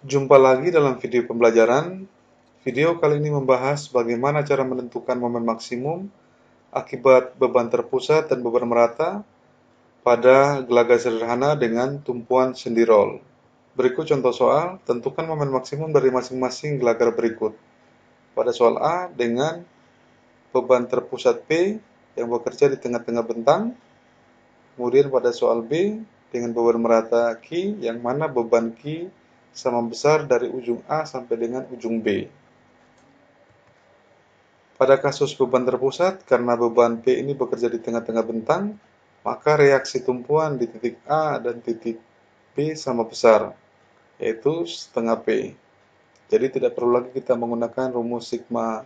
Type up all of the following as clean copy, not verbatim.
Jumpa lagi dalam video pembelajaran. Video kali ini membahas bagaimana cara menentukan momen maksimum akibat beban terpusat dan beban merata pada gelagat sederhana dengan tumpuan sendi roll. Berikut contoh soal, tentukan momen maksimum dari masing-masing gelagar berikut. Pada soal A dengan beban terpusat P yang bekerja di tengah-tengah bentang. Kemudian pada soal B dengan beban merata Q yang mana beban Q sama besar dari ujung A sampai dengan ujung B. Pada kasus beban terpusat, karena beban P ini bekerja di tengah-tengah bentang, maka reaksi tumpuan di titik A dan titik B sama besar, yaitu setengah P. Jadi tidak perlu lagi kita menggunakan rumus sigma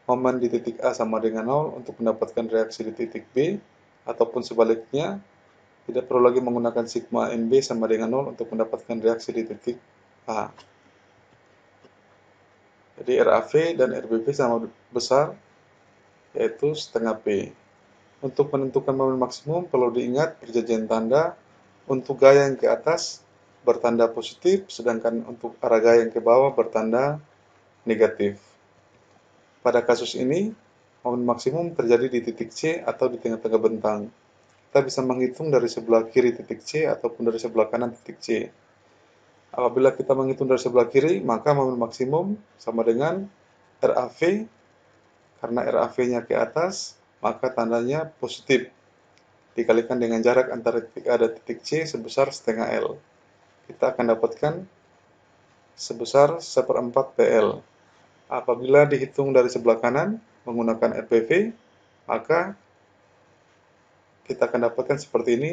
momen di titik A sama dengan 0 untuk mendapatkan reaksi di titik B, ataupun sebaliknya, tidak perlu lagi menggunakan sigma NB sama dengan 0 untuk mendapatkan reaksi di titik A. Jadi RAV dan RBV sama besar, yaitu setengah P. Untuk menentukan momen maksimum perlu diingat perjanjian tanda. Untuk gaya yang ke atas bertanda positif, sedangkan untuk arah gaya yang ke bawah bertanda negatif. Pada kasus ini, momen maksimum terjadi di titik C atau di tengah-tengah bentang. Kita bisa menghitung dari sebelah kiri titik C ataupun dari sebelah kanan titik C. Apabila kita menghitung dari sebelah kiri, maka momen maksimum sama dengan RAV. Karena RAV-nya ke atas, maka tandanya positif, dikalikan dengan jarak antara titik A dan titik C sebesar setengah L. Kita akan dapatkan sebesar 1/4 PL. Apabila dihitung dari sebelah kanan menggunakan RPV, maka kita akan dapatkan seperti ini,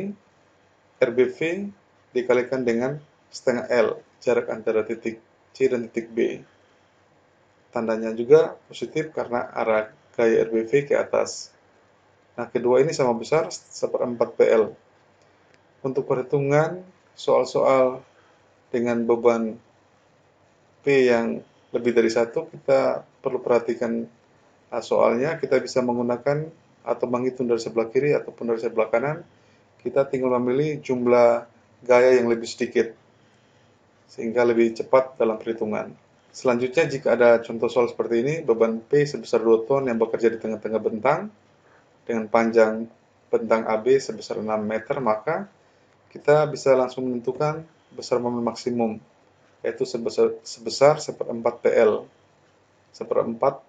RBV dikalikan dengan setengah L, jarak antara titik C dan titik B. Tandanya juga positif karena arah gaya RBV ke atas. Nah, kedua ini sama besar 1/4 PL. Untuk perhitungan soal-soal dengan beban P yang lebih dari satu, kita perlu perhatikan soalnya. Kita bisa menggunakan atau menghitung dari sebelah kiri ataupun dari sebelah kanan. Kita tinggal memilih jumlah gaya yang lebih sedikit, sehingga lebih cepat dalam perhitungan. Selanjutnya, jika ada contoh soal seperti ini, beban P sebesar 2 ton yang bekerja di tengah-tengah bentang, dengan panjang bentang AB sebesar 6 meter, maka kita bisa langsung menentukan besar momen maksimum, yaitu sebesar 1/4 PL. 1/4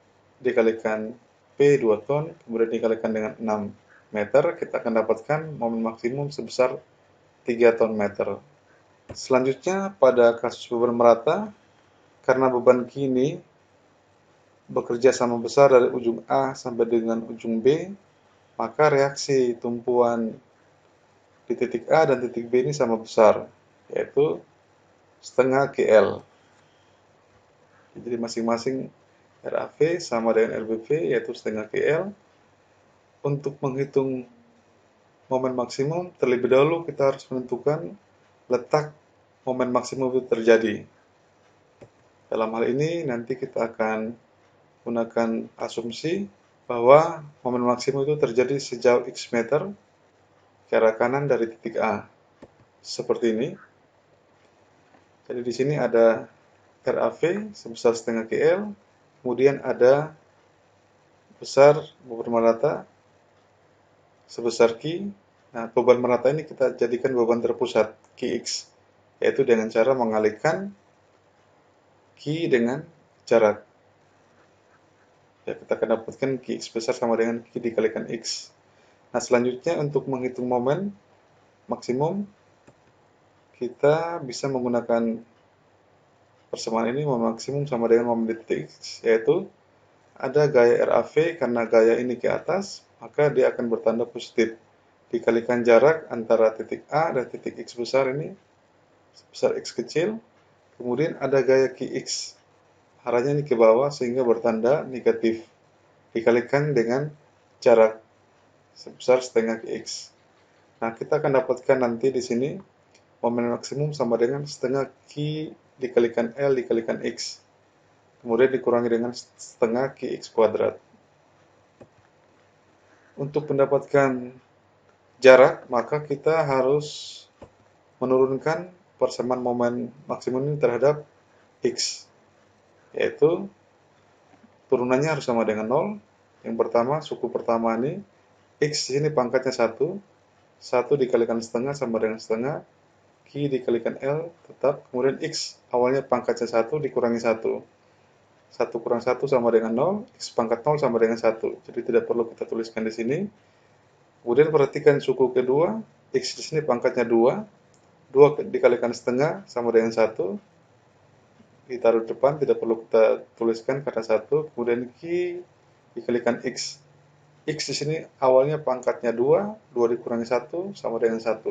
dikalikan P 2 ton, kemudian dikalikan dengan 6 meter, kita akan dapatkan momen maksimum sebesar 3 ton meter. Selanjutnya, pada kasus beban merata, karena beban kini bekerja sama besar dari ujung A sampai dengan ujung B, maka reaksi tumpuan di titik A dan titik B ini sama besar, yaitu setengah GL. Jadi masing-masing RAV sama dengan RBV, yaitu setengah GL. Untuk menghitung momen maksimum, terlebih dahulu kita harus menentukan letak momen maksimum itu terjadi. Dalam hal ini nanti kita akan gunakan asumsi bahwa momen maksimum itu terjadi sejauh X meter ke arah kanan dari titik A. Seperti ini. Jadi di sini ada RAV sebesar setengah GL, kemudian ada besar beban merata sebesar Q. Nah, beban merata ini kita jadikan beban terpusat Qx, yaitu dengan cara mengalihkan Q dengan jarak. Ya, kita akan dapatkan Qx besar sama dengan Q dikalikan X. Nah, selanjutnya untuk menghitung momen maksimum, kita bisa menggunakan persamaan ini. Momen maksimum sama dengan momen di titik X, yaitu ada gaya RAV, karena gaya ini ke atas, maka dia akan bertanda positif. Dikalikan jarak antara titik A dan titik X besar ini, sebesar X kecil, kemudian ada gaya QX, arahnya ini ke bawah sehingga bertanda negatif. Dikalikan dengan jarak sebesar setengah QX. Nah, kita akan dapatkan nanti di sini momen maksimum sama dengan setengah Q dikalikan L dikalikan X. Kemudian dikurangi dengan setengah QX kuadrat. Untuk mendapatkan jarak, maka kita harus menurunkan persamaan momen maksimum ini terhadap X, yaitu turunannya harus sama dengan 0. Yang pertama, suku pertama ini, X di sini pangkatnya 1, 1 dikalikan setengah sama dengan setengah, Q dikalikan L tetap, kemudian X awalnya pangkatnya 1 dikurangi 1. 1 kurang 1 sama dengan 0, X pangkat 0 sama dengan 1. Jadi tidak perlu kita tuliskan di sini. Kemudian perhatikan suku kedua, X di sini pangkatnya 2, 2 dikalikan setengah sama dengan 1. Ditaruh depan, tidak perlu kita tuliskan karena 1. Kemudian Q dikalikan X. X di sini awalnya pangkatnya 2, 2 dikurangi 1 sama dengan 1.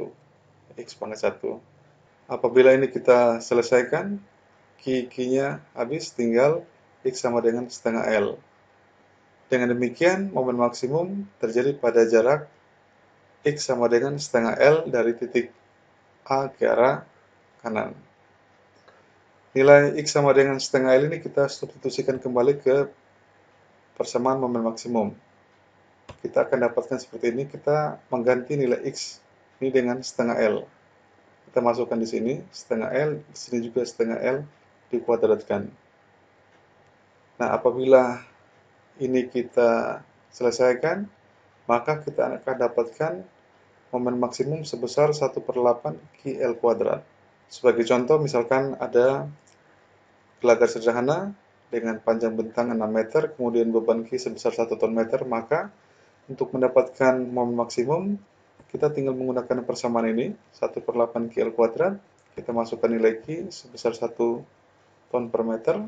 X pangkat 1. Apabila ini kita selesaikan, Q-nya habis, tinggal X sama dengan setengah L. Dengan demikian, momen maksimum terjadi pada jarak X sama dengan setengah L dari titik A ke arah kanan. Nilai X sama dengan setengah L ini kita substitusikan kembali ke persamaan momen maksimum. Kita akan dapatkan seperti ini, kita mengganti nilai X ini dengan setengah L. Kita masukkan di sini setengah L, di sini juga setengah L dikuadratkan. Nah, apabila ini kita selesaikan, maka kita akan dapatkan momen maksimum sebesar 1/8 QL kuadrat. Sebagai contoh, misalkan ada gelagar sederhana dengan panjang bentang 6 meter, kemudian beban Q sebesar 1 ton meter, maka untuk mendapatkan momen maksimum, kita tinggal menggunakan persamaan ini, 1/8 QL kuadrat, kita masukkan nilai Q sebesar 1 ton per meter,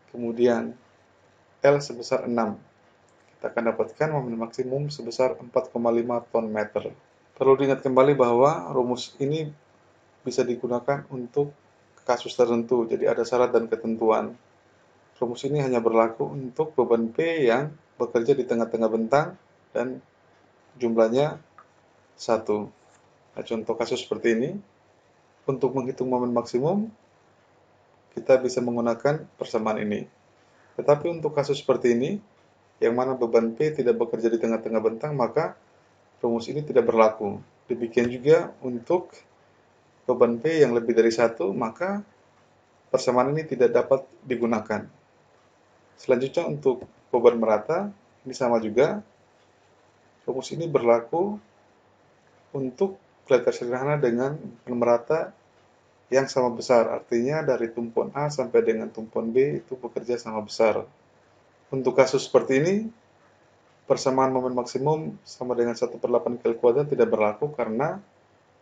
kemudian L sebesar 6. Kita akan dapatkan momen maksimum sebesar 4,5 ton meter. Perlu diingat kembali bahwa rumus ini bisa digunakan untuk kasus tertentu, jadi ada syarat dan ketentuan. Rumus ini hanya berlaku untuk beban P yang bekerja di tengah-tengah bentang dan jumlahnya 1. Nah, contoh kasus seperti ini, untuk menghitung momen maksimum, kita bisa menggunakan persamaan ini. Tetapi untuk kasus seperti ini, yang mana beban P tidak bekerja di tengah-tengah bentang, maka rumus ini tidak berlaku. Demikian juga untuk beban P yang lebih dari 1, maka persamaan ini tidak dapat digunakan. Selanjutnya untuk beban merata, ini sama juga. Rumus ini berlaku untuk gelagar sederhana dengan beban merata yang sama besar. Artinya dari tumpuan A sampai dengan tumpuan B itu bekerja sama besar. Untuk kasus seperti ini, persamaan momen maksimum sama dengan 1/8 kali kuadrat tidak berlaku karena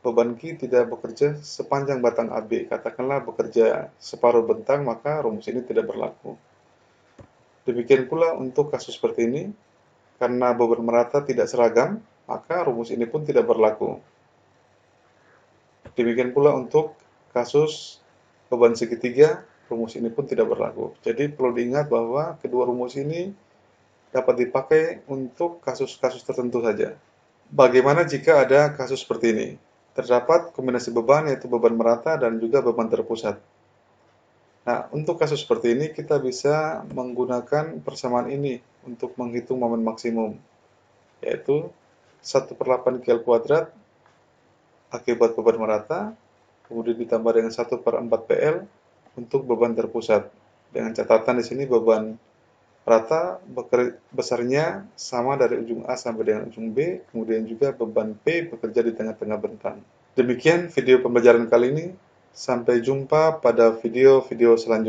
beban Q tidak bekerja sepanjang batang AB. Katakanlah bekerja separuh bentang, maka rumus ini tidak berlaku. Demikian pula untuk kasus seperti ini, karena beban merata tidak seragam, maka rumus ini pun tidak berlaku. Demikian pula untuk kasus beban segitiga, rumus ini pun tidak berlaku. Jadi perlu diingat bahwa kedua rumus ini dapat dipakai untuk kasus-kasus tertentu saja. Bagaimana jika ada kasus seperti ini? Terdapat kombinasi beban, yaitu beban merata dan juga beban terpusat. Nah, untuk kasus seperti ini kita bisa menggunakan persamaan ini untuk menghitung momen maksimum, yaitu 1/8 KL kuadrat akibat beban merata, kemudian ditambah dengan 1/4 PL untuk beban terpusat. Dengan catatan di sini beban rata besarnya sama dari ujung A sampai dengan ujung B, kemudian juga beban P bekerja di tengah-tengah bentang. Demikian video pembelajaran kali ini. Sampai jumpa pada video-video selanjutnya.